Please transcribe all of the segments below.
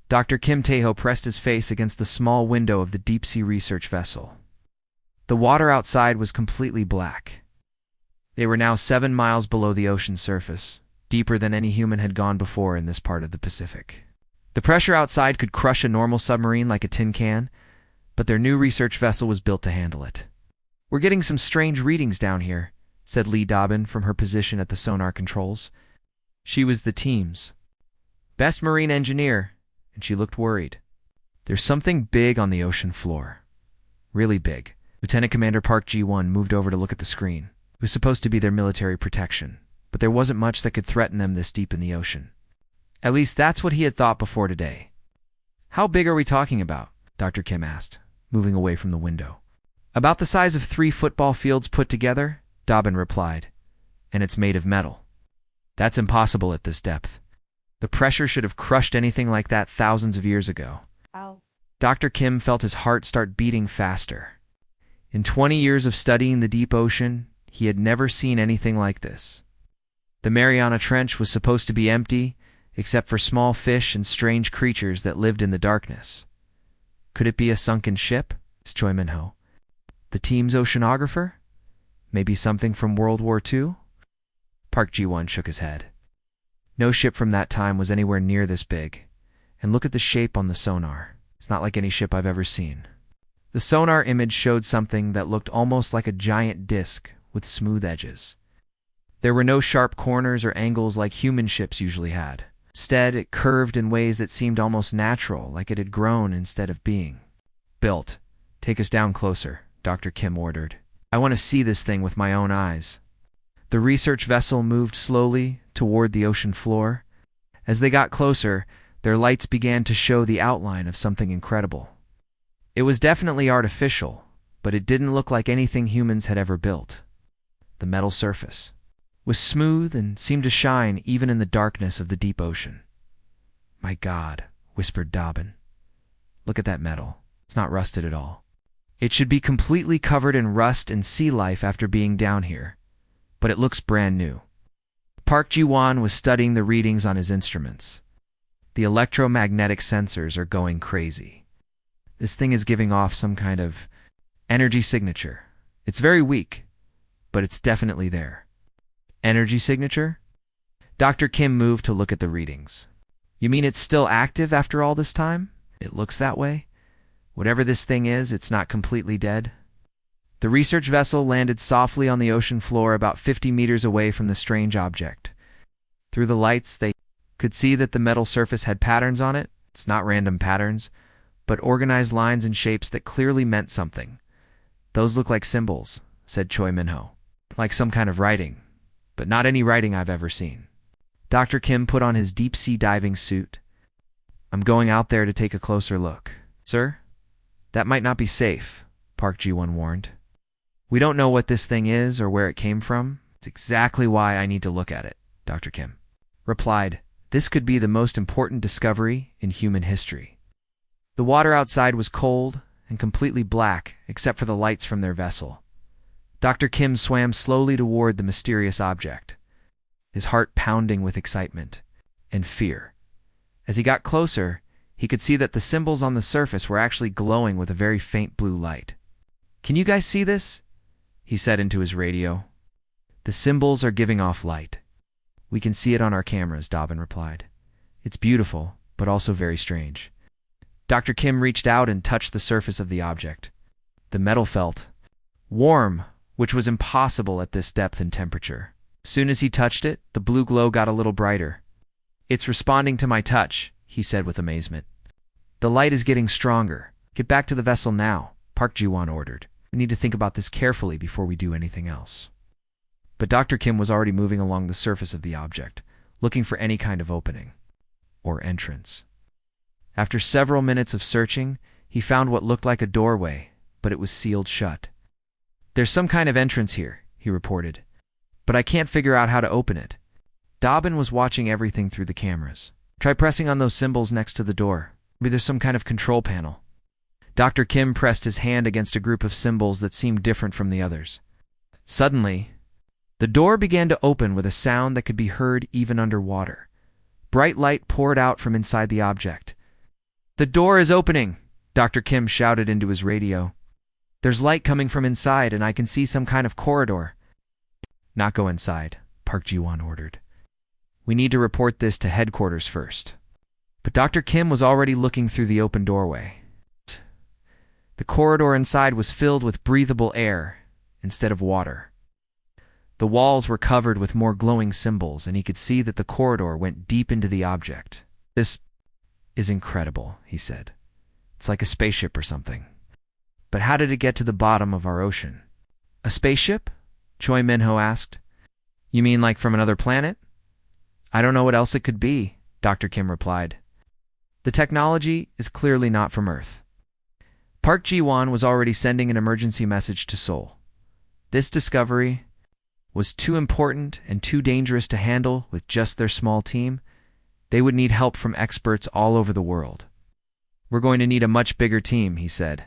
Dr. Kim Tae-ho pressed his face against the small window of the deep-sea research vessel. The water outside was completely black. They were now 7 miles below the ocean surface, deeper than any human had gone before in this part of the Pacific. The pressure outside could crush a normal submarine like a tin can, but their new research vessel was built to handle it. "We're getting some strange readings down here," said Lee Dobbin from her position at the sonar controls. She was the team's best marine engineer, and she looked worried. "There's something big on the ocean floor. Really big." Lieutenant Commander Park Ji-won moved over to look at the screen. It was supposed to be their military protection, but there wasn't much that could threaten them this deep in the ocean. At least that's what he had thought before today. "How big are we talking about?" Dr. Kim asked, moving away from the window. "About the size of 3 football fields put together," Dobbin replied, "and it's made of metal. That's impossible at this depth. The pressure should have crushed anything like that thousands of years ago." Ow. Dr. Kim felt his heart start beating faster. In 20 years of studying the deep ocean, he had never seen anything like this. The Mariana Trench was supposed to be empty, except for small fish and strange creatures that lived in the darkness. Could it be a sunken ship? Asked Choi Min-ho. The team's oceanographer? Maybe something from World War II? Park Ji-won shook his head. No ship from that time was anywhere near this big. And look at the shape on the sonar. It's not like any ship I've ever seen. The sonar image showed something that looked almost like a giant disc with smooth edges. There were no sharp corners or angles like human ships usually had. Instead, it curved in ways that seemed almost natural, like it had grown instead of being built. "Take us down closer," Dr. Kim ordered. "I want to see this thing with my own eyes." The research vessel moved slowly toward the ocean floor. As they got closer, their lights began to show the outline of something incredible. It was definitely artificial, but it didn't look like anything humans had ever built. The metal surface was smooth and seemed to shine even in the darkness of the deep ocean. "My God," whispered Dobbin. "Look at that metal. It's not rusted at all. It should be completely covered in rust and sea life after being down here, but it looks brand new." Park Ji-won was studying the readings on his instruments. The electromagnetic sensors are going crazy. This thing is giving off some kind of energy signature. It's very weak, but it's definitely there. Energy signature? Dr. Kim moved to look at the readings. "You mean it's still active after all this time? It looks that way. Whatever this thing is, it's not completely dead." The research vessel landed softly on the ocean floor about 50 meters away from the strange object. Through the lights, they could see that the metal surface had patterns on it. It's not random patterns, but organized lines and shapes that clearly meant something. "Those look like symbols," said Choi Min-ho. "Like some kind of writing, but not any writing I've ever seen." Dr. Kim put on his deep-sea diving suit. "I'm going out there to take a closer look." "Sir, that might not be safe," Park Ji-won warned. "We don't know what this thing is or where it came from. It's exactly why I need to look at it," Dr. Kim replied. "This could be the most important discovery in human history." The water outside was cold and completely black except for the lights from their vessel. Dr. Kim swam slowly toward the mysterious object, his heart pounding with excitement and fear. As he got closer, he could see that the symbols on the surface were actually glowing with a very faint blue light. "Can you guys see this?" he said into his radio. "The symbols are giving off light." "We can see it on our cameras," Dobbin replied. "It's beautiful, but also very strange." Dr. Kim reached out and touched the surface of the object. The metal felt warm, which was impossible at this depth and temperature. As soon as he touched it, the blue glow got a little brighter. "It's responding to my touch," he said with amazement. "The light is getting stronger. Get back to the vessel now," Park Ji-won ordered. "We need to think about this carefully before we do anything else." But Dr. Kim was already moving along the surface of the object, looking for any kind of opening or entrance. After several minutes of searching, he found what looked like a doorway, but it was sealed shut. "There's some kind of entrance here," he reported, "but I can't figure out how to open it." Dobbin was watching everything through the cameras. "Try pressing on those symbols next to the door. Maybe there's some kind of control panel." Dr. Kim pressed his hand against a group of symbols that seemed different from the others. Suddenly, the door began to open with a sound that could be heard even underwater. Bright light poured out from inside the object. "The door is opening!" Dr. Kim shouted into his radio. "There's light coming from inside, and I can see some kind of corridor." "Not go inside," Park Ji-won ordered. "We need to report this to headquarters first." But Dr. Kim was already looking through the open doorway. The corridor inside was filled with breathable air instead of water. The walls were covered with more glowing symbols, and he could see that the corridor went deep into the object. "This is incredible," he said. "It's like a spaceship or something. But how did it get to the bottom of our ocean?" "A spaceship?" Choi Minho asked. "You mean like from another planet?" "I don't know what else it could be," Dr. Kim replied. "The technology is clearly not from Earth." Park Ji-won was already sending an emergency message to Seoul. This discovery was too important and too dangerous to handle with just their small team. They would need help from experts all over the world. "We're going to need a much bigger team," he said.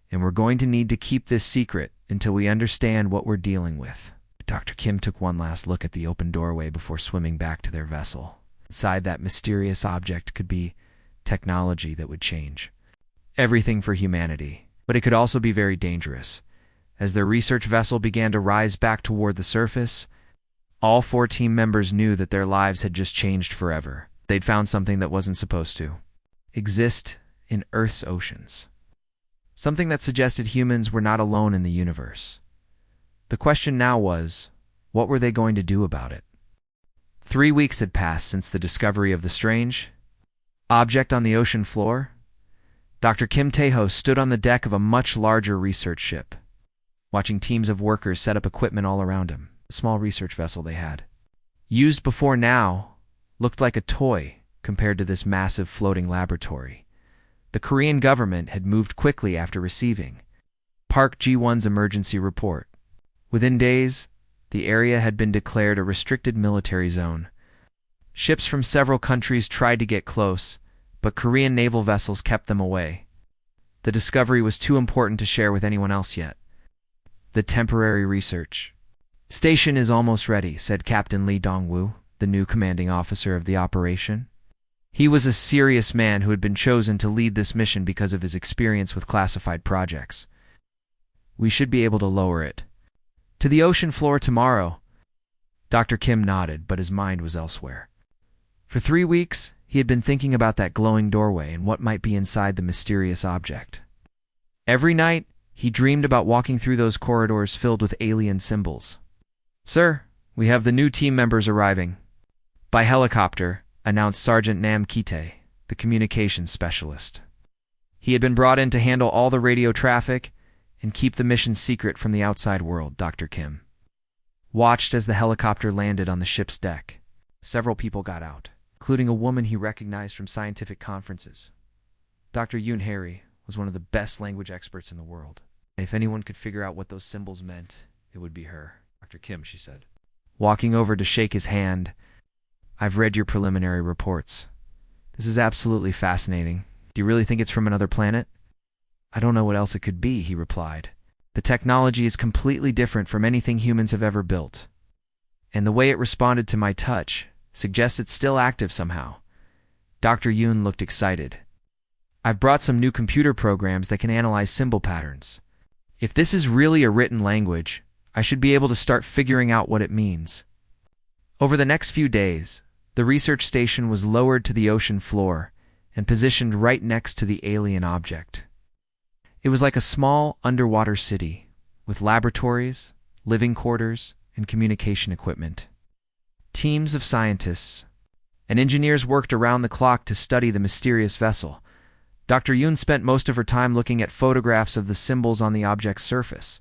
"And we're going to need to keep this secret until we understand what we're dealing with." Dr. Kim took one last look at the open doorway before swimming back to their vessel. Inside that mysterious object could be technology that would change everything for humanity, but it could also be very dangerous. As their research vessel began to rise back toward the surface, all 4 team members knew that their lives had just changed forever. They'd found something that wasn't supposed to exist in Earth's oceans. Something that suggested humans were not alone in the universe. The question now was, what were they going to do about it? 3 weeks had passed since the discovery of the strange object on the ocean floor. Dr. Kim Tae-ho stood on the deck of a much larger research ship, watching teams of workers set up equipment all around him. The small research vessel they had, used before now, looked like a toy compared to this massive floating laboratory. The Korean government had moved quickly after receiving Park Ji-won's emergency report. Within days, the area had been declared a restricted military zone. Ships from several countries tried to get close, but Korean naval vessels kept them away. The discovery was too important to share with anyone else yet. The temporary research station is almost ready, said Captain Lee Dong-woo, the new commanding officer of the operation. He was a serious man who had been chosen to lead this mission because of his experience with classified projects. "We should be able to lower it to the ocean floor tomorrow." Dr. Kim nodded, but his mind was elsewhere. For 3 weeks, he had been thinking about that glowing doorway and what might be inside the mysterious object. Every night, he dreamed about walking through those corridors filled with alien symbols. "Sir, we have the new team members arriving." By helicopter, announced Sergeant Nam Kite, the communications specialist. He had been brought in to handle all the radio traffic and keep the mission secret from the outside world. Dr. Kim watched as the helicopter landed on the ship's deck. Several people got out, including a woman he recognized from scientific conferences. Dr. Yoon Harry was one of the best language experts in the world. If anyone could figure out what those symbols meant, it would be her. "Dr. Kim," she said, walking over to shake his hand, "I've read your preliminary reports. This is absolutely fascinating. Do you really think it's from another planet?" "I don't know what else it could be," he replied. "The technology is completely different from anything humans have ever built. And the way it responded to my touch suggests it's still active somehow." Dr. Yoon looked excited. "I've brought some new computer programs that can analyze symbol patterns. If this is really a written language, I should be able to start figuring out what it means." Over the next few days, the research station was lowered to the ocean floor and positioned right next to the alien object. It was like a small underwater city, with laboratories, living quarters, and communication equipment. Teams of scientists and engineers worked around the clock to study the mysterious vessel. Dr. Yoon spent most of her time looking at photographs of the symbols on the object's surface.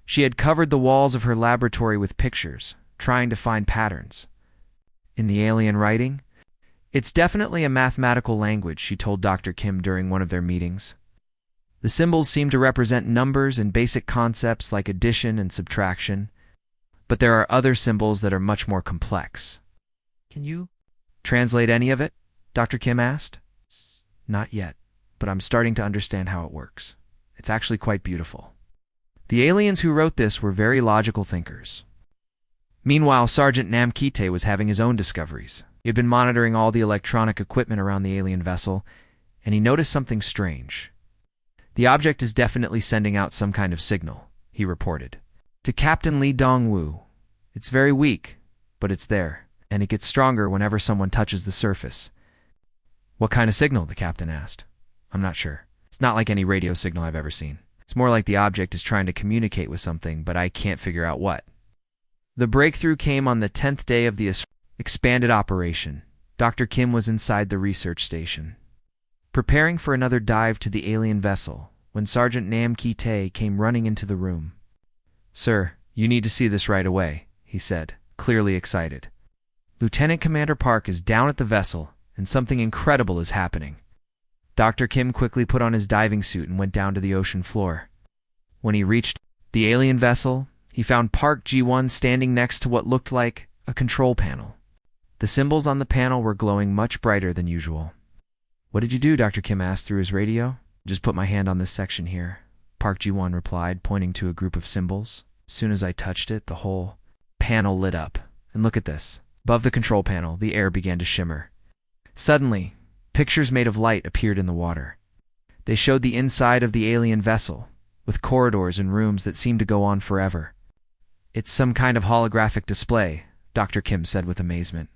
She had covered the walls of her laboratory with pictures, trying to find patterns. "In the alien writing? It's definitely a mathematical language," she told Dr. Kim during one of their meetings. "The symbols seem to represent numbers and basic concepts like addition and subtraction, but there are other symbols that are much more complex." "Can you translate any of it?" Dr. Kim asked. "Not yet, but I'm starting to understand how it works. It's actually quite beautiful." The aliens who wrote this were very logical thinkers. Meanwhile, Sergeant Nam Kite was having his own discoveries. He had been monitoring all the electronic equipment around the alien vessel, and he noticed something strange. "The object is definitely sending out some kind of signal," he reported. "To Captain Lee Dong-woo. It's very weak, but it's there, and it gets stronger whenever someone touches the surface." "What kind of signal?" the captain asked. "I'm not sure. It's not like any radio signal I've ever seen. It's more like the object is trying to communicate with something, but I can't figure out what." The breakthrough came on the 10th day of the expanded operation. Dr. Kim was inside the research station, preparing for another dive to the alien vessel, when Sergeant Nam Ki-tae came running into the room. "Sir, you need to see this right away," he said, clearly excited. "Lieutenant Commander Park is down at the vessel, and something incredible is happening." Dr. Kim quickly put on his diving suit and went down to the ocean floor. When he reached the alien vessel, he found Park Ji-won standing next to what looked like a control panel. The symbols on the panel were glowing much brighter than usual. "What did you do?" Dr. Kim asked through his radio. "Just put my hand on this section here," Park Ji-won replied, pointing to a group of symbols. "As soon as I touched it, the whole panel lit up. And look at this. Above the control panel, the air began to shimmer. Suddenly, pictures made of light appeared in the water. They showed the inside of the alien vessel, with corridors and rooms that seemed to go on forever. "It's some kind of holographic display," Dr. Kim said with amazement.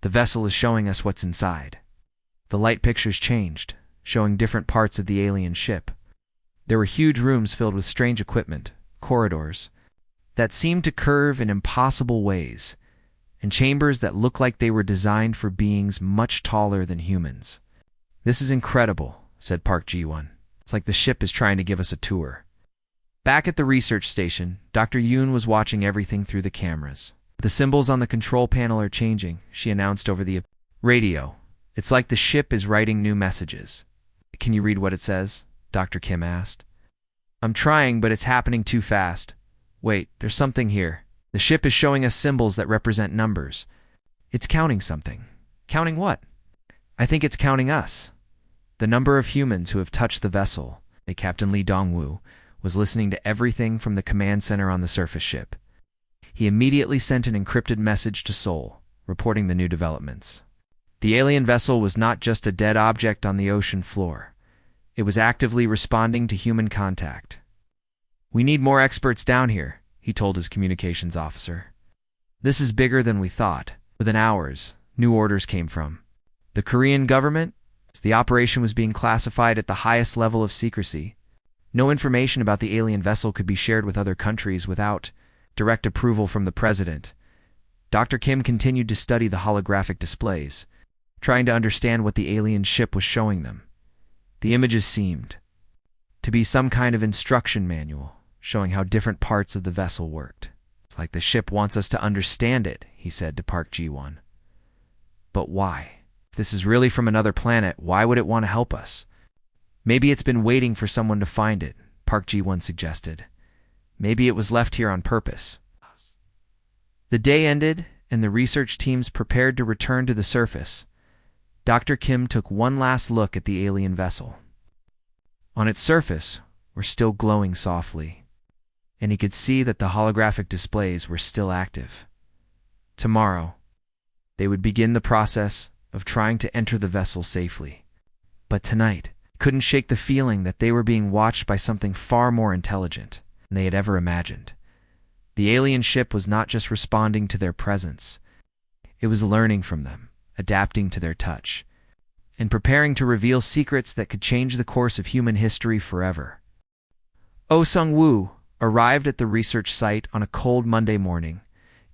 "The vessel is showing us what's inside." The light pictures changed, showing different parts of the alien ship. There were huge rooms filled with strange equipment, corridors that seemed to curve in impossible ways, and chambers that looked like they were designed for beings much taller than humans. "This is incredible," said Park Ji-won. "It's like the ship is trying to give us a tour." Back at the research station, Dr. Yoon was watching everything through the cameras. "The symbols on the control panel are changing," she announced over the radio. "It's like the ship is writing new messages." "Can you read what it says?" Dr. Kim asked. "I'm trying, but it's happening too fast." "Wait, there's something here. The ship is showing us symbols that represent numbers. It's counting something." "Counting what?" "I think it's counting us. The number of humans who have touched the vessel." Captain Lee Dong-woo was listening to everything from the command center on the surface ship. He immediately sent an encrypted message to Seoul, reporting the new developments. The alien vessel was not just a dead object on the ocean floor. It was actively responding to human contact. "We need more experts down here," he told his communications officer. "This is bigger than we thought." Within hours, new orders came from the Korean government. The operation was being classified at the highest level of secrecy. No information about the alien vessel could be shared with other countries without direct approval from the president. Dr. Kim continued to study the holographic displays, trying to understand what the alien ship was showing them. The images seemed to be some kind of instruction manual, showing how different parts of the vessel worked. "It's like the ship wants us to understand it," he said to Park Ji-won. "But why? If this is really from another planet, why would it want to help us?" "Maybe it's been waiting for someone to find it," Park Ji-won suggested. "Maybe it was left here on purpose." The day ended, and the research teams prepared to return to the surface. Dr. Kim took one last look at the alien vessel. On its surface were still glowing softly, and he could see that the holographic displays were still active. Tomorrow, they would begin the process of trying to enter the vessel safely. But tonight, he couldn't shake the feeling that they were being watched by something far more intelligent than they had ever imagined. The alien ship was not just responding to their presence. It was learning from them, adapting to their touch, and preparing to reveal secrets that could change the course of human history forever. Oh Sung-woo arrived at the research site on a cold Monday morning,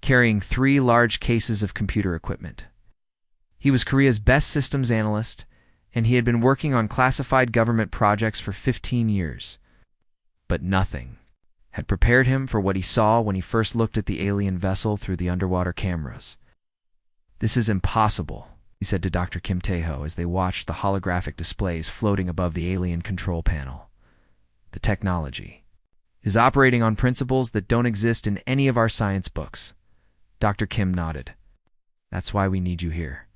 carrying 3 large cases of computer equipment. He was Korea's best systems analyst, and he had been working on classified government projects for 15 years. But nothing had prepared him for what he saw when he first looked at the alien vessel through the underwater cameras. "This is impossible," he said to Dr. Kim Tae-ho as they watched the holographic displays floating above the alien control panel. "The technology is operating on principles that don't exist in any of our science books." Dr. Kim nodded. "That's why we need you here.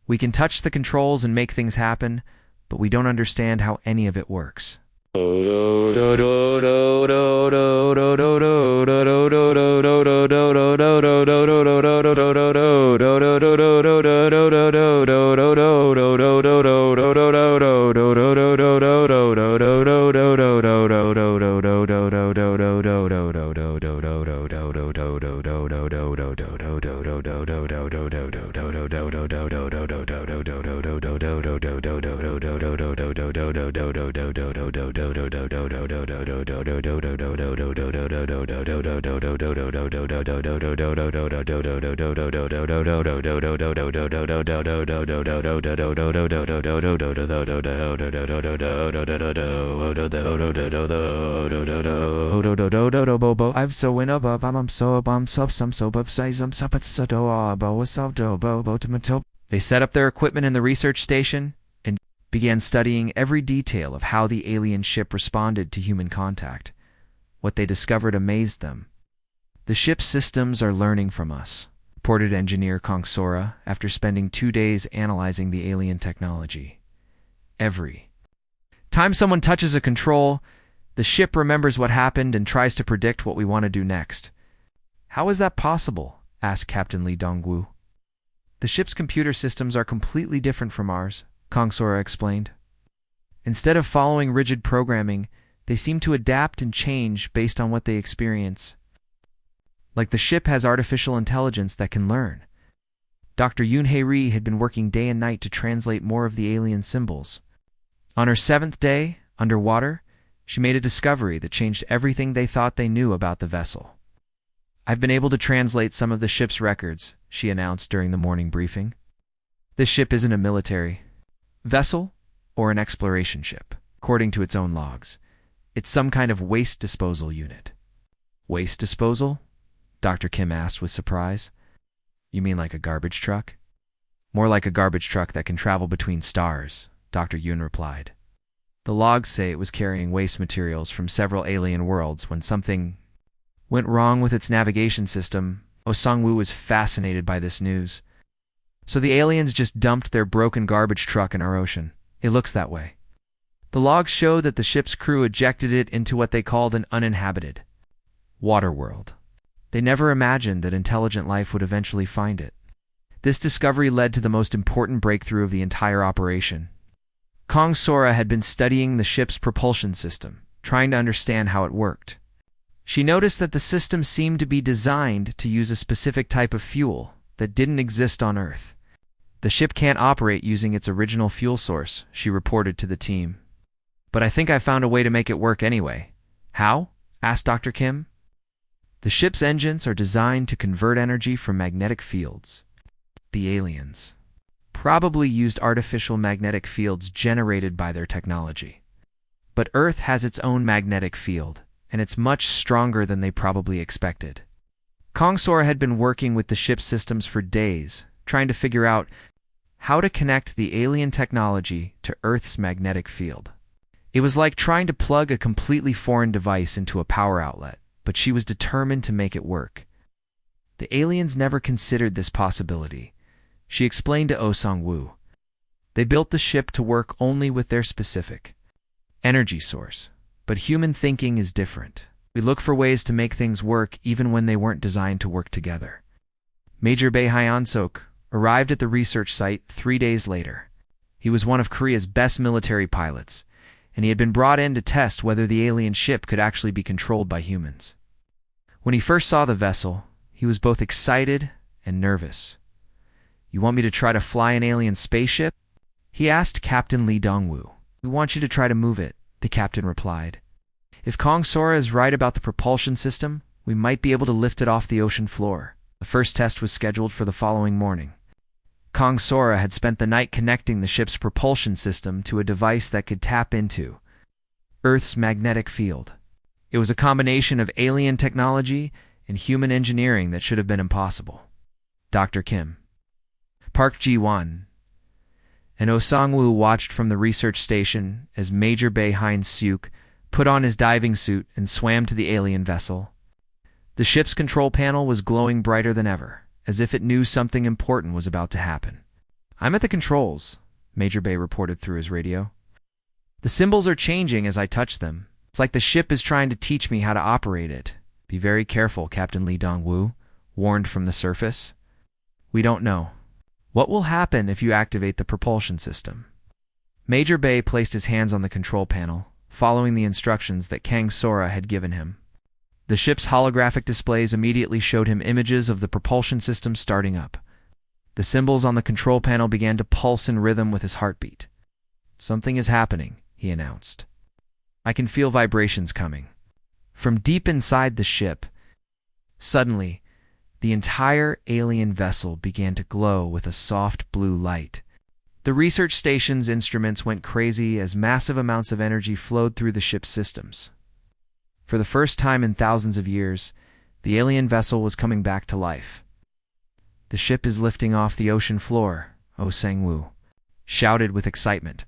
We can touch the controls and make things happen, but we don't understand how any of it works." I've so win above I'm so some so bub size so but so do was so do bo tomato. They set up their equipment in the research station and began studying every detail of how the alien ship responded to human contact. What they discovered amazed them. The ship's systems are learning from us, reported engineer Kong Sora after spending 2 days analyzing the alien technology. Every time someone touches a control, the ship remembers what happened and tries to predict what we want to do next. How is that possible? Asked Captain Lee Dongwu. The ship's computer systems are completely different from ours, Kong Sora explained. Instead of following rigid programming, they seem to adapt and change based on what they experience. Like the ship has artificial intelligence that can learn. Dr. Yoonhae Ri had been working day and night to translate more of the alien symbols. On her 7th day, underwater, she made a discovery that changed everything they thought they knew about the vessel. I've been able to translate some of the ship's records, she announced during the morning briefing. This ship isn't a military vessel or an exploration ship, according to its own logs. It's some kind of waste disposal unit. Waste disposal? Dr. Kim asked with surprise. You mean like a garbage truck? More like a garbage truck that can travel between stars, Dr. Yoon replied. The logs say it was carrying waste materials from several alien worlds when something went wrong with its navigation system. Oh Sang-woo was fascinated by this news. So the aliens just dumped their broken garbage truck in our ocean. It looks that way. The logs show that the ship's crew ejected it into what they called an uninhabited water world. They never imagined that intelligent life would eventually find it. This discovery led to the most important breakthrough of the entire operation. Kong Sora had been studying the ship's propulsion system, trying to understand how it worked. She noticed that the system seemed to be designed to use a specific type of fuel that didn't exist on Earth. The ship can't operate using its original fuel source, she reported to the team. But I think I found a way to make it work anyway. How? Asked Dr. Kim. The ship's engines are designed to convert energy from magnetic fields. The aliens probably used artificial magnetic fields generated by their technology. But Earth has its own magnetic field, and it's much stronger than they probably expected. Kong Sora had been working with the ship's systems for days, trying to figure out how to connect the alien technology to Earth's magnetic field. It was like trying to plug a completely foreign device into a power outlet, but she was determined to make it work. The aliens never considered this possibility, she explained to Oh Sang-woo. They built the ship to work only with their specific energy source, but human thinking is different. We look for ways to make things work even when they weren't designed to work together. Major Bae Hyun-sok arrived at the research site 3 days later. He was one of Korea's best military pilots, and he had been brought in to test whether the alien ship could actually be controlled by humans. When he first saw the vessel, he was both excited and nervous. You want me to try to fly an alien spaceship? He asked Captain Lee Dongwu. We want you to try to move it, the captain replied. If Kong Sora is right about the propulsion system, we might be able to lift it off the ocean floor. The first test was scheduled for the following morning. Kong Sora had spent the night connecting the ship's propulsion system to a device that could tap into Earth's magnetic field. It was a combination of alien technology and human engineering that should have been impossible. Dr. Kim, Park Ji-won, and Oh Sang-woo watched from the research station as Major Bae Hyun-suk put on his diving suit and swam to the alien vessel. The ship's control panel was glowing brighter than ever, as if it knew something important was about to happen. I'm at the controls, Major Bae reported through his radio. The symbols are changing as I touch them. It's like the ship is trying to teach me how to operate it. Be very careful, Captain Lee Dongwu warned from the surface. We don't know. What will happen if you activate the propulsion system? Major Bay placed his hands on the control panel, following the instructions that Kang Sora had given him. The ship's holographic displays immediately showed him images of the propulsion system starting up. The symbols on the control panel began to pulse in rhythm with his heartbeat. "Something is happening," he announced. "I can feel vibrations coming." From deep inside the ship, suddenly, the entire alien vessel began to glow with a soft blue light. The research station's instruments went crazy as massive amounts of energy flowed through the ship's systems. For the first time in thousands of years, the alien vessel was coming back to life. "The ship is lifting off the ocean floor," Oh Sang-woo shouted with excitement.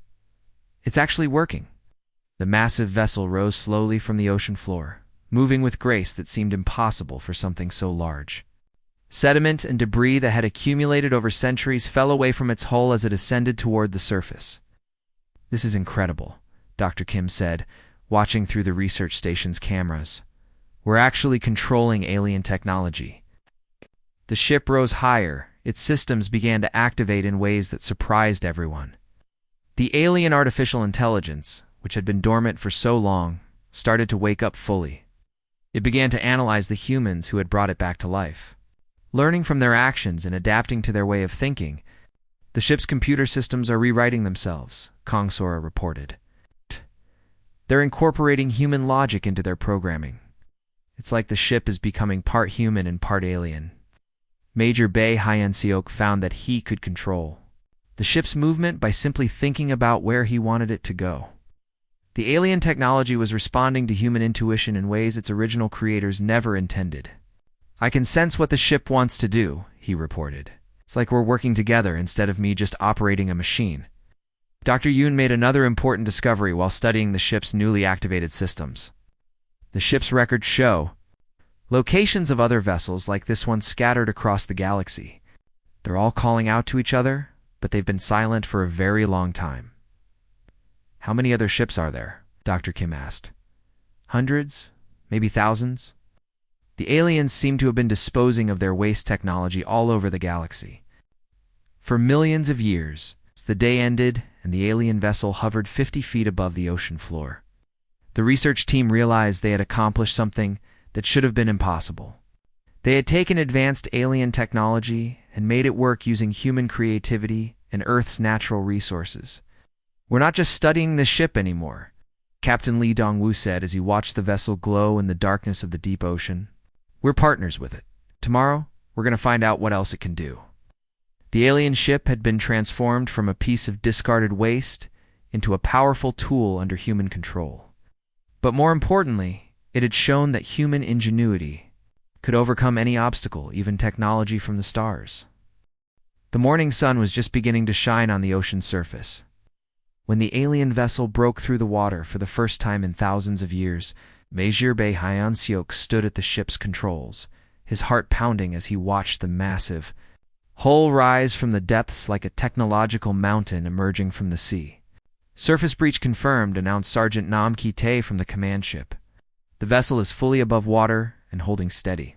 "It's actually working." The massive vessel rose slowly from the ocean floor, moving with grace that seemed impossible for something so large. Sediment and debris that had accumulated over centuries fell away from its hull as it ascended toward the surface. "This is incredible," Dr. Kim said, watching through the research station's cameras. "We're actually controlling alien technology." The ship rose higher. Its systems began to activate in ways that surprised everyone. The alien artificial intelligence, which had been dormant for so long, started to wake up fully. It began to analyze the humans who had brought it back to life. Learning from their actions and adapting to their way of thinking, the ship's computer systems are rewriting themselves, Kang Sora reported. They're incorporating human logic into their programming. It's like the ship is becoming part human and part alien. Major Bae Hyun-seok found that he could control the ship's movement by simply thinking about where he wanted it to go. The alien technology was responding to human intuition in ways its original creators never intended. "I can sense what the ship wants to do," he reported. "It's like we're working together instead of me just operating a machine." Dr. Yoon made another important discovery while studying the ship's newly activated systems. The ship's records show locations of other vessels like this one scattered across the galaxy. They're all calling out to each other, but they've been silent for a very long time. "How many other ships are there?" Dr. Kim asked. "Hundreds? Maybe thousands?" The aliens seem to have been disposing of their waste technology all over the galaxy. For millions of years, the day ended and the alien vessel hovered 50 feet above the ocean floor. The research team realized they had accomplished something that should have been impossible. They had taken advanced alien technology and made it work using human creativity and Earth's natural resources. "We're not just studying this ship anymore," Captain Lee Dong-woo said as he watched the vessel glow in the darkness of the deep ocean. "We're partners with it. Tomorrow, we're going to find out what else it can do." The alien ship had been transformed from a piece of discarded waste into a powerful tool under human control. But more importantly, it had shown that human ingenuity could overcome any obstacle, even technology from the stars. The morning sun was just beginning to shine on the ocean's surface. When the alien vessel broke through the water for the first time in thousands of years, Major Bae Hyun-seok stood at the ship's controls, his heart pounding as he watched the massive hull rise from the depths like a technological mountain emerging from the sea. "Surface breach confirmed," announced Sergeant Nam Ki-tae from the command ship. "The vessel is fully above water and holding steady."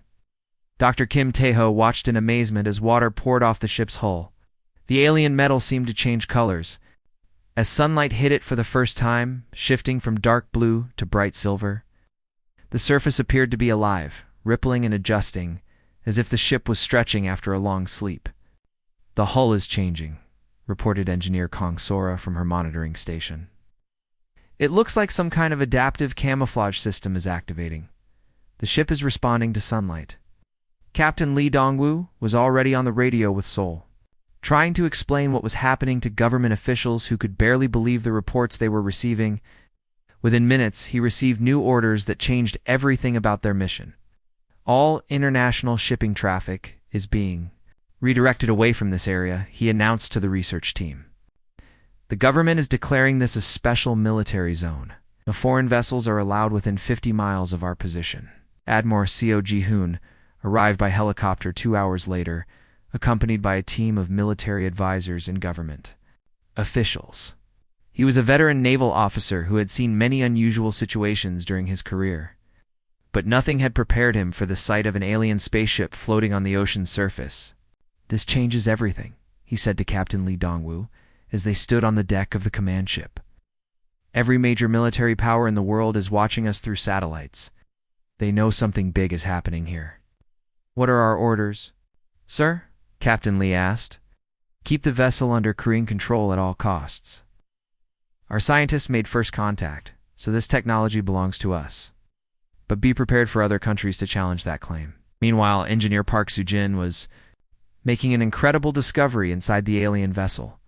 Dr. Kim Tae-ho watched in amazement as water poured off the ship's hull. The alien metal seemed to change colors. As sunlight hit it for the first time, shifting from dark blue to bright silver, the surface appeared to be alive, rippling and adjusting, as if the ship was stretching after a long sleep. "The hull is changing," reported engineer Kang Sora from her monitoring station. "It looks like some kind of adaptive camouflage system is activating. The ship is responding to sunlight." Captain Lee Dong-woo was already on the radio with Seoul, trying to explain what was happening to government officials who could barely believe the reports they were receiving. Within minutes, he received new orders that changed everything about their mission. All international shipping traffic is being redirected away from this area, he announced to the research team. The government is declaring this a special military zone. No foreign vessels are allowed within 50 miles of our position. Admiral Seo Ji-hoon arrived by helicopter 2 hours later, accompanied by a team of military advisors and government officials. He was a veteran naval officer who had seen many unusual situations during his career. But nothing had prepared him for the sight of an alien spaceship floating on the ocean's surface. "This changes everything," he said to Captain Lee Dong-woo, as they stood on the deck of the command ship. Every major military power in the world is watching us through satellites. They know something big is happening here. What are our orders? Sir? Captain Lee asked. Keep the vessel under Korean control at all costs. Our scientists made first contact, so this technology belongs to us. But be prepared for other countries to challenge that claim. Meanwhile, engineer Park Soo-jin was making an incredible discovery inside the alien vessel.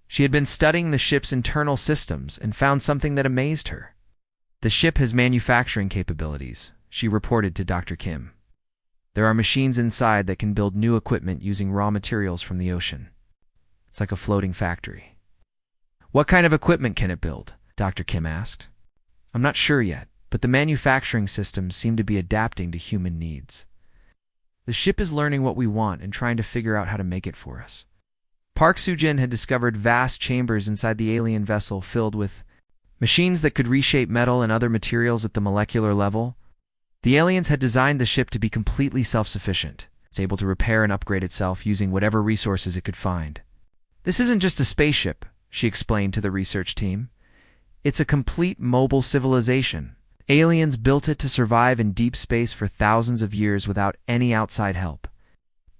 She had been studying the ship's internal systems and found something that amazed her. The ship has manufacturing capabilities, she reported to Dr. Kim. There are machines inside that can build new equipment using raw materials from the ocean. It's like a floating factory. What kind of equipment can it build? Dr. Kim asked. I'm not sure yet, but the manufacturing systems seem to be adapting to human needs. The ship is learning what we want and trying to figure out how to make it for us. Park Soo-jin had discovered vast chambers inside the alien vessel filled with machines that could reshape metal and other materials at the molecular level. The aliens had designed the ship to be completely self-sufficient. It's able to repair and upgrade itself using whatever resources it could find. This isn't just a spaceship, she explained to the research team. It's a complete mobile civilization. Aliens built it to survive in deep space for thousands of years without any outside help.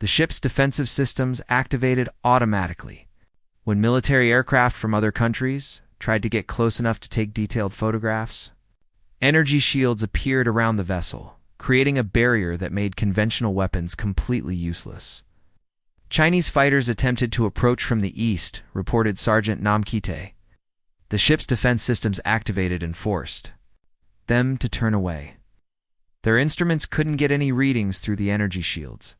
The ship's defensive systems activated automatically. When military aircraft from other countries tried to get close enough to take detailed photographs, energy shields appeared around the vessel, creating a barrier that made conventional weapons completely useless. Chinese fighters attempted to approach from the east, reported Sergeant Nam Kite. The ship's defense systems activated and forced them to turn away. Their instruments couldn't get any readings through the energy shields.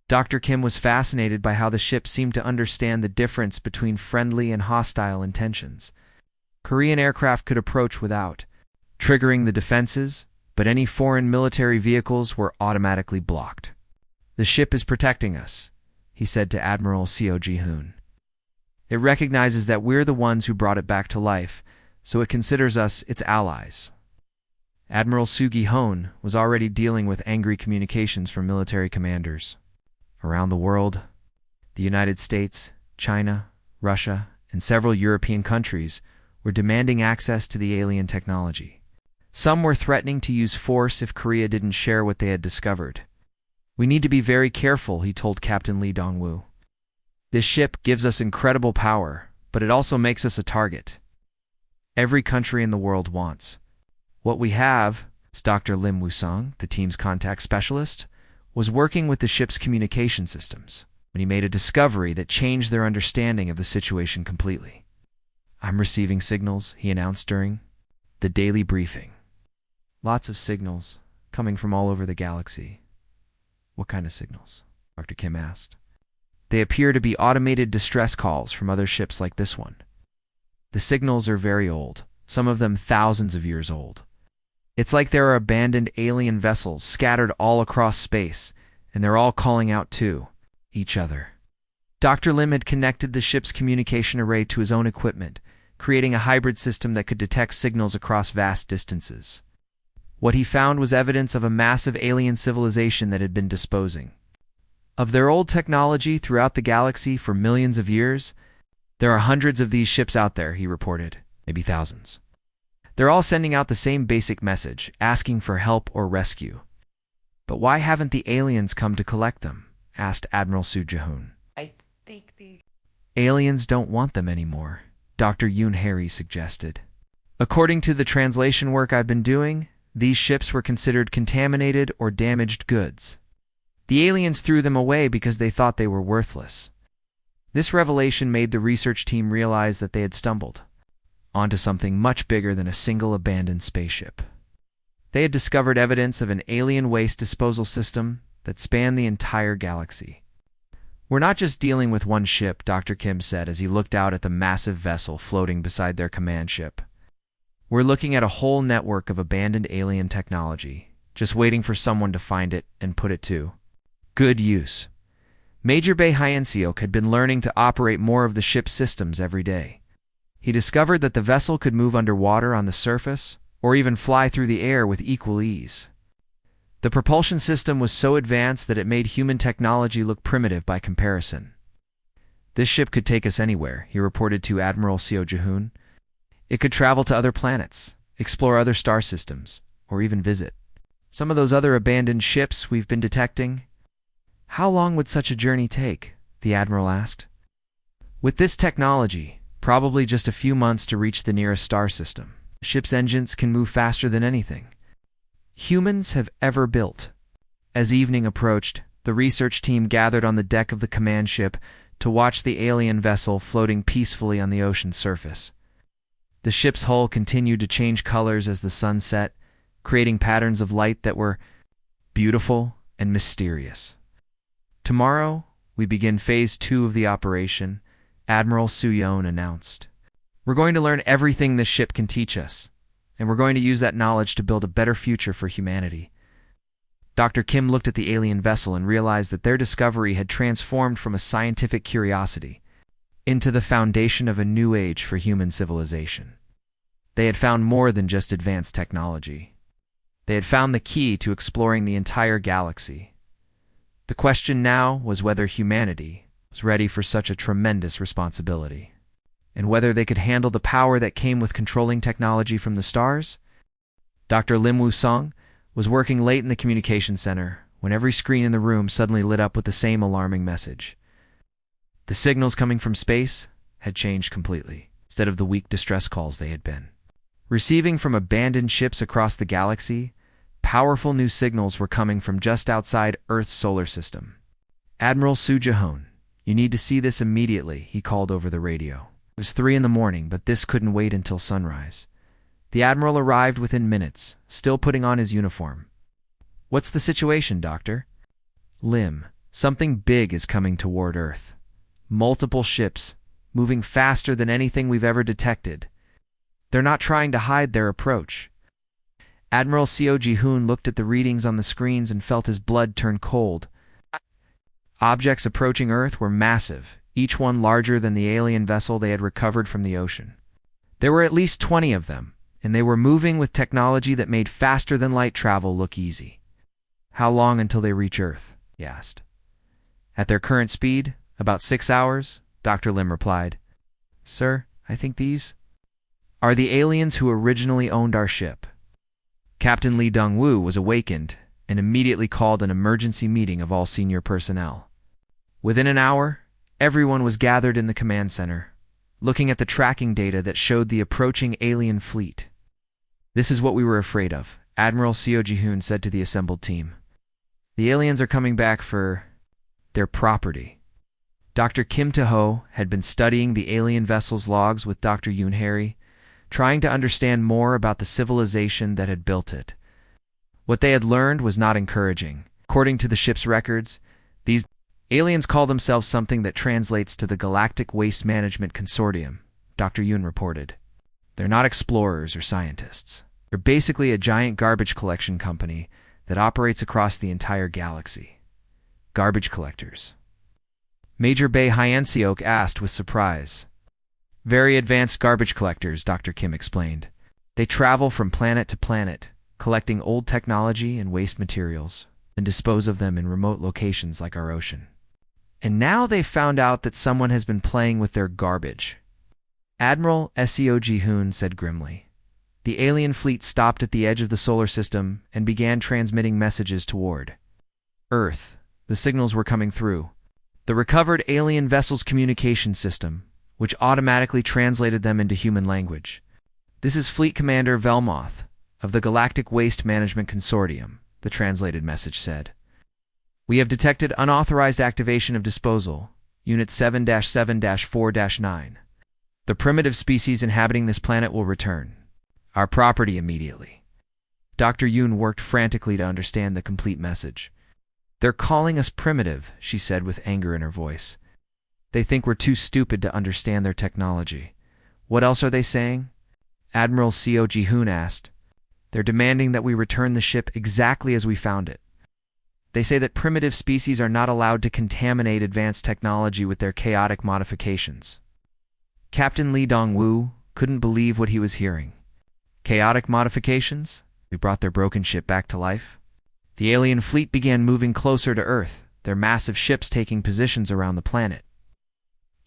Dr. Kim was fascinated by how the ship seemed to understand the difference between friendly and hostile intentions. Korean aircraft could approach without triggering the defenses, but any foreign military vehicles were automatically blocked. The ship is protecting us, he said to Admiral Seo Ji-hoon. It recognizes that we're the ones who brought it back to life, so it considers us its allies. Admiral Soo Gi-hoon was already dealing with angry communications from military commanders. Around the world, the United States, China, Russia, and several European countries were demanding access to the alien technology. Some were threatening to use force if Korea didn't share what they had discovered. We need to be very careful, he told Captain Lee Dong-woo. This ship gives us incredible power, but it also makes us a target. Every country in the world wants what we have. Dr. Lim Woo-sung, the team's contact specialist, was working with the ship's communication systems when he made a discovery that changed their understanding of the situation completely. I'm receiving signals, he announced during the daily briefing. Lots of signals coming from all over the galaxy. What kind of signals? Dr. Kim asked. They appear to be automated distress calls from other ships like this one. The signals are very old, some of them thousands of years old. It's like there are abandoned alien vessels scattered all across space, and they're all calling out to each other. Dr. Lim had connected the ship's communication array to his own equipment, creating a hybrid system that could detect signals across vast distances. What he found was evidence of a massive alien civilization that had been disposing of their old technology throughout the galaxy for millions of years. There are hundreds of these ships out there, he reported, maybe thousands. They're all sending out the same basic message, asking for help or rescue. But why haven't the aliens come to collect them? Asked Admiral Soo Ji-hoon. I think the aliens don't want them anymore, Dr. Yoon Harry suggested. According to the translation work I've been doing, these ships were considered contaminated or damaged goods. The aliens threw them away because they thought they were worthless. This revelation made the research team realize that they had stumbled onto something much bigger than a single abandoned spaceship. They had discovered evidence of an alien waste disposal system that spanned the entire galaxy. We're not just dealing with one ship, Dr. Kim said as he looked out at the massive vessel floating beside their command ship. We're looking at a whole network of abandoned alien technology, just waiting for someone to find it and put it to good use. Major Bae Hyun-seok had been learning to operate more of the ship's systems every day. He discovered that the vessel could move underwater on the surface, or even fly through the air with equal ease. The propulsion system was so advanced that it made human technology look primitive by comparison. This ship could take us anywhere, he reported to Admiral Seo Ji-hoon. It could travel to other planets, explore other star systems, or even visit some of those other abandoned ships we've been detecting. How long would such a journey take? The Admiral asked. With this technology, probably just a few months to reach the nearest star system. Ship's engines can move faster than anything humans have ever built. As evening approached, the research team gathered on the deck of the command ship to watch the alien vessel floating peacefully on the ocean's surface. The ship's hull continued to change colors as the sun set, creating patterns of light that were beautiful and mysterious. Tomorrow, we begin Phase 2 of the operation, Admiral Soo-yeon announced. We're going to learn everything this ship can teach us, and we're going to use that knowledge to build a better future for humanity. Dr. Kim looked at the alien vessel and realized that their discovery had transformed from a scientific curiosity into the foundation of a new age for human civilization. They had found more than just advanced technology. They had found the key to exploring the entire galaxy. The question now was whether humanity was ready for such a tremendous responsibility, and whether they could handle the power that came with controlling technology from the stars. Dr. Lim Woo-sung was working late in the communication center when every screen in the room suddenly lit up with the same alarming message. The signals coming from space had changed completely, instead of the weak distress calls they had been receiving from abandoned ships across the galaxy. Powerful new signals were coming from just outside Earth's solar system. Admiral Soo Ji-hoon, you need to see this immediately, he called over the radio. It was 3 a.m, but this couldn't wait until sunrise. The Admiral arrived within minutes, still putting on his uniform. What's the situation, Doctor? Lim, something big is coming toward Earth. Multiple ships, moving faster than anything we've ever detected. They're not trying to hide their approach. Admiral Seo Ji-hoon looked at the readings on the screens and felt his blood turn cold. Objects approaching Earth were massive, each one larger than the alien vessel they had recovered from the ocean. There were at least 20 of them, and they were moving with technology that made faster-than-light travel look easy. How long until they reach Earth? He asked. At their current speed, about 6 hours, Dr. Lim replied. Sir, I think these are the aliens who originally owned our ship. Captain Lee Dong-woo was awakened and immediately called an emergency meeting of all senior personnel. Within an hour, everyone was gathered in the command center, looking at the tracking data that showed the approaching alien fleet. This is what we were afraid of, Admiral Seo Ji-hoon said to the assembled team. The aliens are coming back for their property. Dr. Kim Tae-ho had been studying the alien vessel's logs with Dr. Yoon Harry, trying to understand more about the civilization that had built it. What they had learned was not encouraging. According to the ship's records, these aliens call themselves something that translates to the Galactic Waste Management Consortium, Dr. Yoon reported. They're not explorers or scientists. They're basically a giant garbage collection company that operates across the entire galaxy. Garbage collectors. Major Bae Hyun-seok asked with surprise. Very advanced garbage collectors, Dr. Kim explained. They travel from planet to planet, collecting old technology and waste materials, and dispose of them in remote locations like our ocean. And now they've found out that someone has been playing with their garbage. Admiral Seo Ji-hoon said grimly. The alien fleet stopped at the edge of the solar system and began transmitting messages toward Earth. The signals were coming through the recovered alien vessel's communication system, which automatically translated them into human language. This is Fleet Commander Velmoth of the Galactic Waste Management Consortium, the translated message said. We have detected unauthorized activation of disposal, Unit 7-7-4-9. The primitive species inhabiting this planet will return our property immediately. Dr. Yoon worked frantically to understand the complete message. They're calling us primitive, she said with anger in her voice. They think we're too stupid to understand their technology. What else are they saying? Admiral Seo Ji-hoon asked. They're demanding that we return the ship exactly as we found it. They say that primitive species are not allowed to contaminate advanced technology with their chaotic modifications. Captain Lee Dong-woo couldn't believe what he was hearing. Chaotic modifications? We brought their broken ship back to life? The alien fleet began moving closer to Earth, their massive ships taking positions around the planet.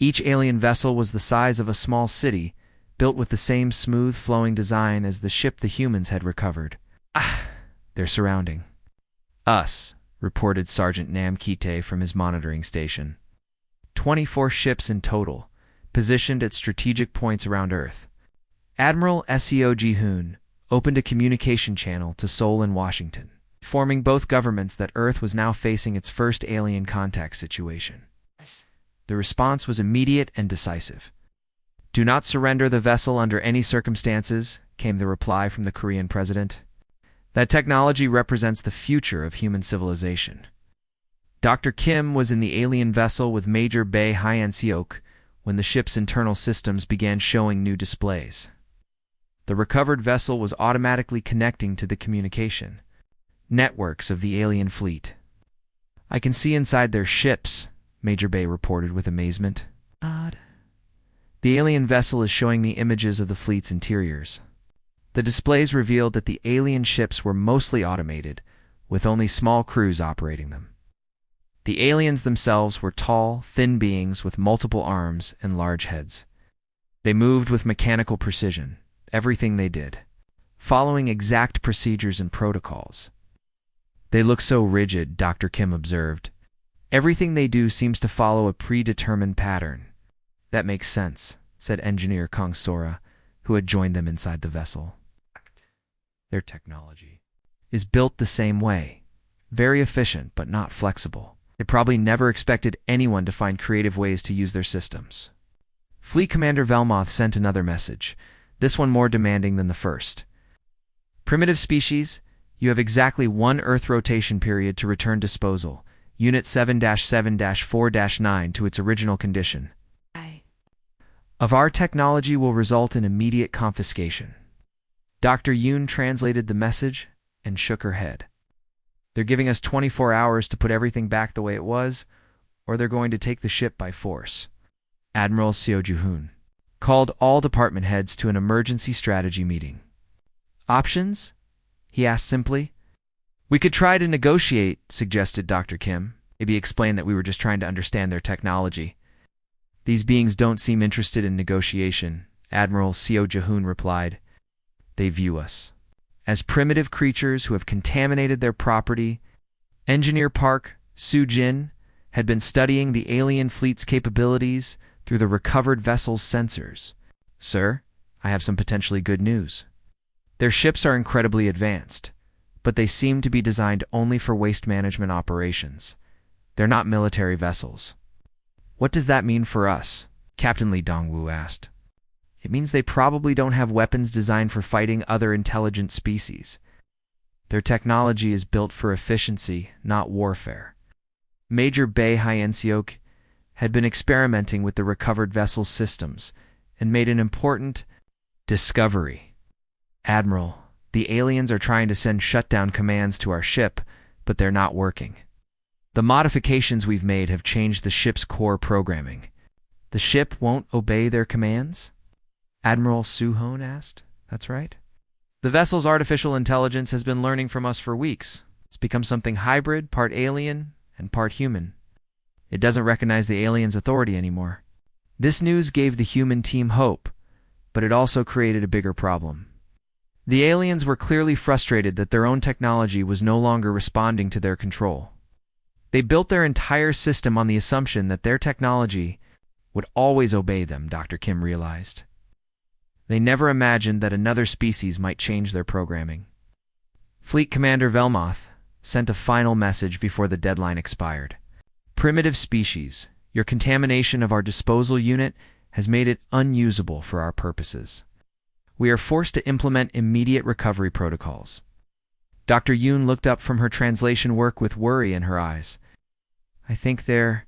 Each alien vessel was the size of a small city, built with the same smooth, flowing design as the ship the humans had recovered. They're surrounding us, reported Sergeant Namkite from his monitoring station. 24 ships in total, positioned at strategic points around Earth. Admiral Seo Ji-hoon opened a communication channel to Seoul and Washington, informing both governments that Earth was now facing its first alien contact situation. The response was immediate and decisive. "Do not surrender the vessel under any circumstances," came the reply from the Korean president. "That technology represents the future of human civilization." Dr. Kim was in the alien vessel with Major Bae Hyun-seok when the ship's internal systems began showing new displays. The recovered vessel was automatically connecting to the communication networks of the alien fleet. "I can see inside their ships," Major Bae reported with amazement. "Odd. The alien vessel is showing me images of the fleet's interiors." The displays revealed that the alien ships were mostly automated, with only small crews operating them. The aliens themselves were tall, thin beings with multiple arms and large heads. They moved with mechanical precision, everything they did, following exact procedures and protocols. "They look so rigid," Dr. Kim observed. "Everything they do seems to follow a predetermined pattern." "That makes sense," said Engineer Kong Sora, who had joined them inside the vessel. "Their technology is built the same way, very efficient but not flexible. They probably never expected anyone to find creative ways to use their systems." Fleet Commander Velmoth sent another message, this one more demanding than the first. "Primitive species, you have exactly 1 Earth rotation period to return Disposal, Unit 7-7-4-9 to its original condition. Of our technology will result in immediate confiscation." Dr. Yoon translated the message and shook her head. "They're giving us 24 hours to put everything back the way it was, or they're going to take the ship by force." Admiral Seo Ji-hoon called all department heads to an emergency strategy meeting. "Options?" he asked simply. "We could try to negotiate," suggested Dr. Kim. "Maybe explain that we were just trying to understand their technology." "These beings don't seem interested in negotiation," Admiral Seo Ji-hoon replied. "They view us as primitive creatures who have contaminated their property." Engineer Park Soo-jin had been studying the alien fleet's capabilities through the recovered vessel's sensors. "Sir, I have some potentially good news. Their ships are incredibly advanced, but they seem to be designed only for waste management operations. They're not military vessels." "What does that mean for us?" Captain Lee Dong-woo asked. "It means they probably don't have weapons designed for fighting other intelligent species. Their technology is built for efficiency, not warfare." Major Bae Hyun-seok had been experimenting with the recovered vessel's systems and made an important discovery. "Admiral, the aliens are trying to send shutdown commands to our ship, but they're not working. The modifications we've made have changed the ship's core programming. The ship won't obey their commands?" Admiral Soo-hoon asked. "That's right. The vessel's artificial intelligence has been learning from us for weeks. It's become something hybrid, part alien and part human. It doesn't recognize the aliens' authority anymore." This news gave the human team hope, but it also created a bigger problem. The aliens were clearly frustrated that their own technology was no longer responding to their control. They built their entire system on the assumption that their technology would always obey them, Dr. Kim realized. They never imagined that another species might change their programming. Fleet Commander Velmoth sent a final message before the deadline expired. "Primitive species, your contamination of our disposal unit has made it unusable for our purposes. We are forced to implement immediate recovery protocols." Dr. Yoon looked up from her translation work with worry in her eyes. "I think they're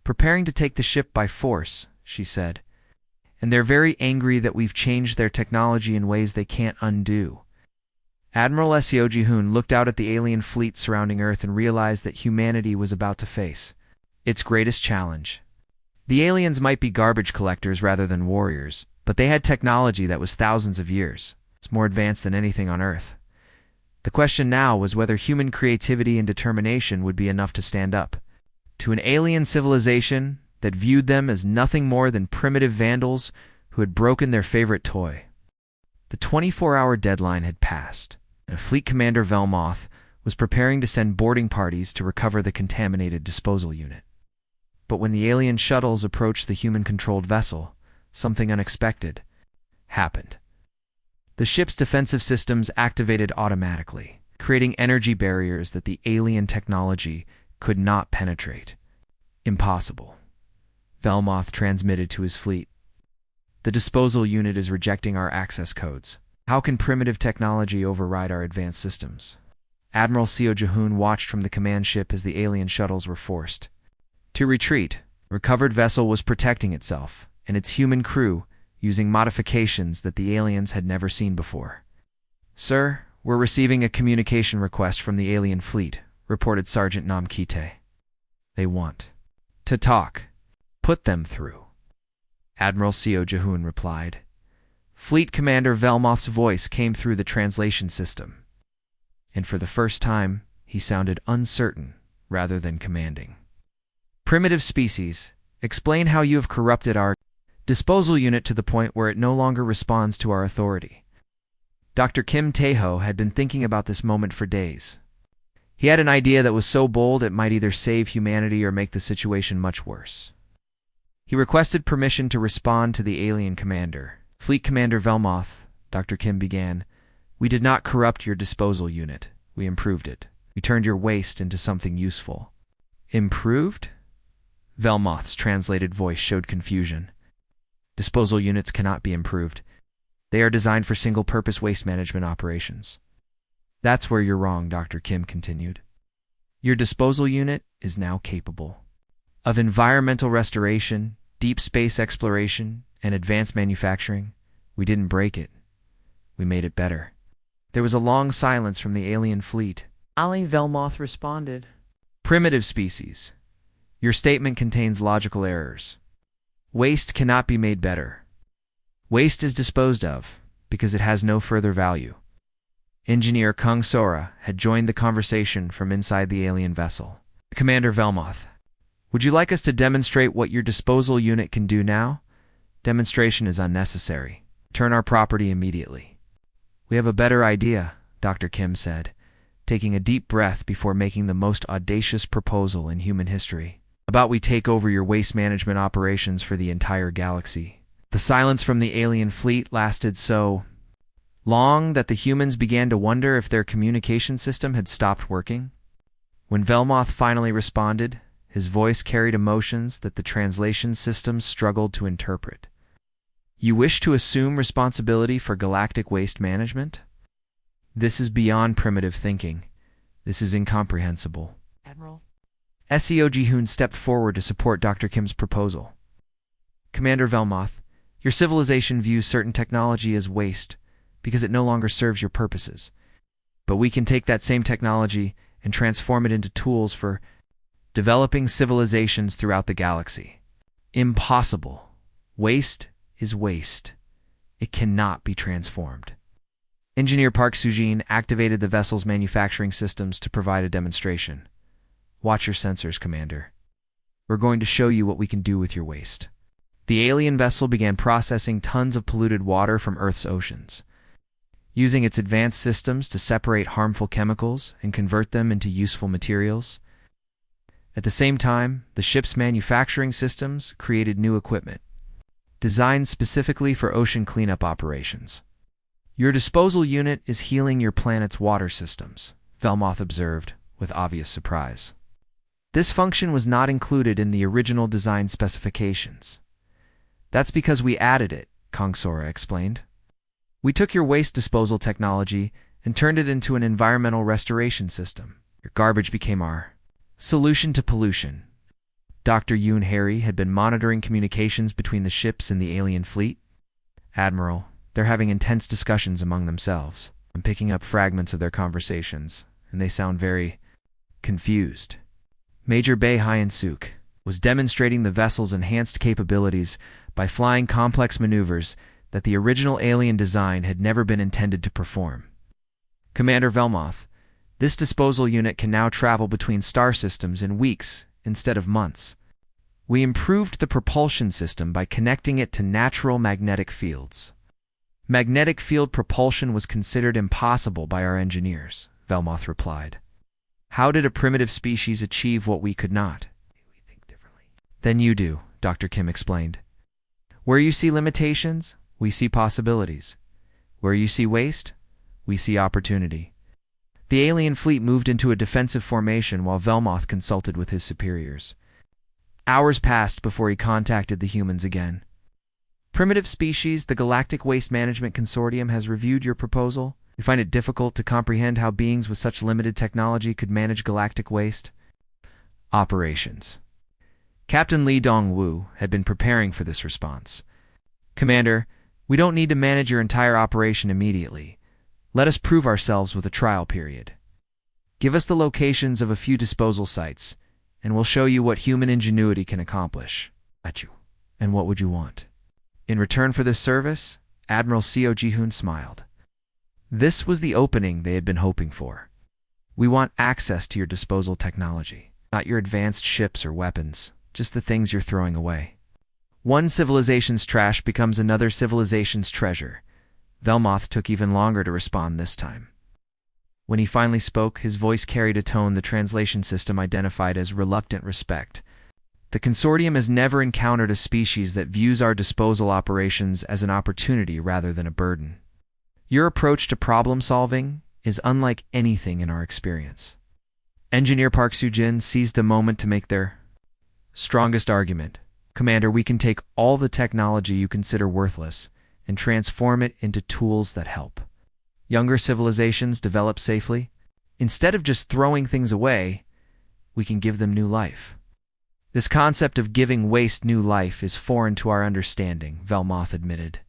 preparing to take the ship by force," she said. "And they're very angry that we've changed their technology in ways they can't undo." Admiral Seo Ji-hoon looked out at the alien fleet surrounding Earth and realized that humanity was about to face its greatest challenge. The aliens might be garbage collectors rather than warriors, but they had technology that was thousands of years. It's more advanced than anything on Earth. The question now was whether human creativity and determination would be enough to stand up to an alien civilization that viewed them as nothing more than primitive vandals who had broken their favorite toy. The 24-hour deadline had passed, and Fleet Commander Velmoth was preparing to send boarding parties to recover the contaminated disposal unit. But when the alien shuttles approached the human-controlled vessel, something unexpected happened. The ship's defensive systems activated automatically, creating energy barriers that the alien technology could not penetrate. Impossible, Velmoth transmitted to his fleet. The disposal unit is rejecting our access codes. How can primitive technology override our advanced systems? Admiral Seo Jahoon watched from the command ship as the alien shuttles were forced to retreat. The recovered vessel was protecting itself and its human crew using modifications that the aliens had never seen before. "Sir, we're receiving a communication request from the alien fleet," reported Sergeant Namkite. "They want to talk. Put them through," Admiral Seo Jahoon replied. Fleet Commander Velmoth's voice came through the translation system, and for the first time, he sounded uncertain rather than commanding. "Primitive species, explain how you have corrupted our disposal unit to the point where it no longer responds to our authority." Dr. Kim Tae-ho had been thinking about this moment for days. He had an idea that was so bold it might either save humanity or make the situation much worse. He requested permission to respond to the alien commander. "Fleet Commander Velmoth," Dr. Kim began, "we did not corrupt your disposal unit. We improved it. We turned your waste into something useful." "Improved?" Velmoth's translated voice showed confusion. "Disposal units cannot be improved. They are designed for single-purpose waste management operations." "That's where you're wrong," Dr. Kim continued. "Your disposal unit is now capable of environmental restoration, deep space exploration, and advanced manufacturing. We didn't break it. We made it better." There was a long silence from the alien fleet. Ali Velmoth responded, "Primitive species, your statement contains logical errors. Waste cannot be made better. Waste is disposed of because it has no further value." Engineer Kung Sora had joined the conversation from inside the alien vessel. "Commander Velmoth, would you like us to demonstrate what your disposal unit can do now? Demonstration is unnecessary. Turn our property immediately." "We have a better idea," Dr. Kim said, taking a deep breath before making the most audacious proposal in human history. "About we take over your waste management operations for the entire galaxy." The silence from the alien fleet lasted so long that the humans began to wonder if their communication system had stopped working. When Velmoth finally responded, his voice carried emotions that the translation system struggled to interpret. "You wish to assume responsibility for galactic waste management? This is beyond primitive thinking. This is incomprehensible." Admiral Seo Ji-hoon stepped forward to support Dr. Kim's proposal. "Commander Velmoth, your civilization views certain technology as waste because it no longer serves your purposes. But we can take that same technology and transform it into tools for developing civilizations throughout the galaxy." "Impossible. Waste is waste. It cannot be transformed." Engineer Park Soo-jin activated the vessel's manufacturing systems to provide a demonstration. "Watch your sensors, Commander. We're going to show you what we can do with your waste." The alien vessel began processing tons of polluted water from Earth's oceans, using its advanced systems to separate harmful chemicals and convert them into useful materials. At the same time, the ship's manufacturing systems created new equipment, designed specifically for ocean cleanup operations. "Your disposal unit is healing your planet's water systems," Velmoth observed with obvious surprise. "This function was not included in the original design specifications. That's because we added it," Kung Sora explained. "We took your waste disposal technology and turned it into an environmental restoration system. Your garbage became our solution to pollution." Dr. Yoon Harry had been monitoring communications between the ships and the alien fleet. "Admiral, they're having intense discussions among themselves. I'm picking up fragments of their conversations, and they sound very confused." Major Bae Hyun-suk was demonstrating the vessel's enhanced capabilities by flying complex maneuvers that the original alien design had never been intended to perform. "Commander Velmoth, this disposal unit can now travel between star systems in weeks instead of months. We improved the propulsion system by connecting it to natural magnetic fields. Magnetic field propulsion was considered impossible by our engineers, Velmoth replied. How did a primitive species achieve what we could not? We think differently than you do, Dr. Kim explained. Where you see limitations, we see possibilities. Where you see waste, we see opportunity. The alien fleet moved into a defensive formation while Velmoth consulted with his superiors. Hours passed before he contacted the humans again. Primitive species, the Galactic Waste Management Consortium has reviewed your proposal. We find it difficult to comprehend how beings with such limited technology could manage galactic waste. Operations. Captain Lee Dong-woo had been preparing for this response. Commander, we don't need to manage your entire operation immediately. Let us prove ourselves with a trial period. Give us the locations of a few disposal sites, and we'll show you what human ingenuity can accomplish. At you. And what would you want? In return for this service, Admiral Seo Ji-hoon smiled. This was the opening they had been hoping for. We want access to your disposal technology, not your advanced ships or weapons, just the things you're throwing away. One civilization's trash becomes another civilization's treasure. Velmoth took even longer to respond this time. When he finally spoke, his voice carried a tone the translation system identified as reluctant respect. The consortium has never encountered a species that views our disposal operations as an opportunity rather than a burden. Your approach to problem-solving is unlike anything in our experience. Engineer Park Soo-jin seized the moment to make their strongest argument. Commander, we can take all the technology you consider worthless and transform it into tools that help. Younger civilizations develop safely. Instead of just throwing things away, we can give them new life. This concept of giving waste new life is foreign to our understanding, Velmoth admitted.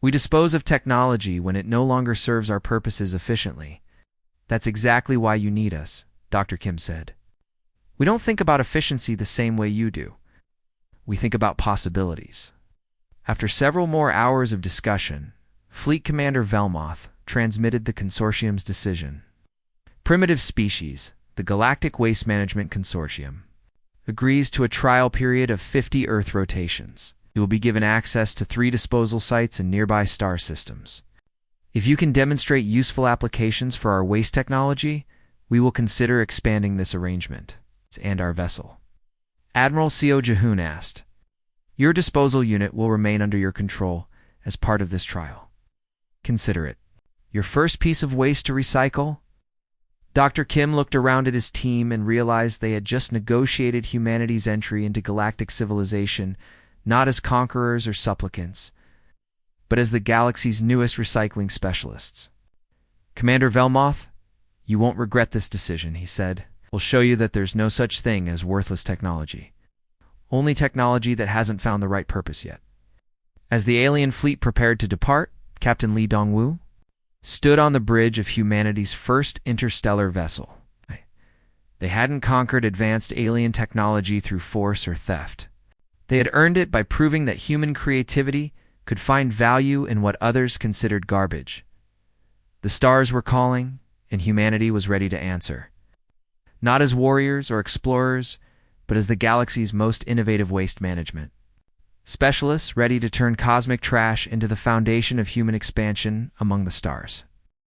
We dispose of technology when it no longer serves our purposes efficiently. That's exactly why you need us, Dr. Kim said. We don't think about efficiency the same way you do. We think about possibilities. After several more hours of discussion, Fleet Commander Velmoth transmitted the consortium's decision. Primitive species, the Galactic Waste Management Consortium, agrees to a trial period of 50 Earth rotations. You will be given access to 3 disposal sites in nearby star systems. If you can demonstrate useful applications for our waste technology, we will consider expanding this arrangement and our vessel. Admiral Seo Ji-hoon asked, your disposal unit will remain under your control as part of this trial. Consider it. Your first piece of waste to recycle? Dr. Kim looked around at his team and realized they had just negotiated humanity's entry into galactic civilization, not as conquerors or supplicants, but as the galaxy's newest recycling specialists. Commander Velmoth, you won't regret this decision, he said. We'll show you that there's no such thing as worthless technology. Only technology that hasn't found the right purpose yet. As the alien fleet prepared to depart, Captain Lee Dong-woo stood on the bridge of humanity's first interstellar vessel. They hadn't conquered advanced alien technology through force or theft. They had earned it by proving that human creativity could find value in what others considered garbage. The stars were calling, and humanity was ready to answer. Not as warriors or explorers, but as the galaxy's most innovative waste management. Specialists ready to turn cosmic trash into the foundation of human expansion among the stars.